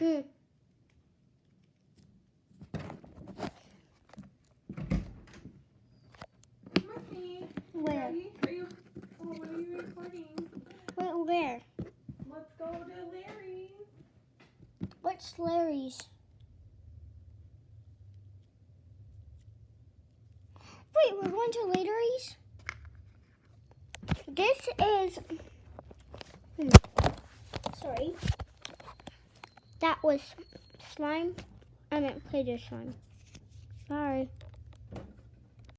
Where? What are you recording? Where? Let's go to Larry's. What's Larry's? Wait, we're going to Larry's? This is... Sorry. That was slime. I meant Play-Doh slime. Sorry.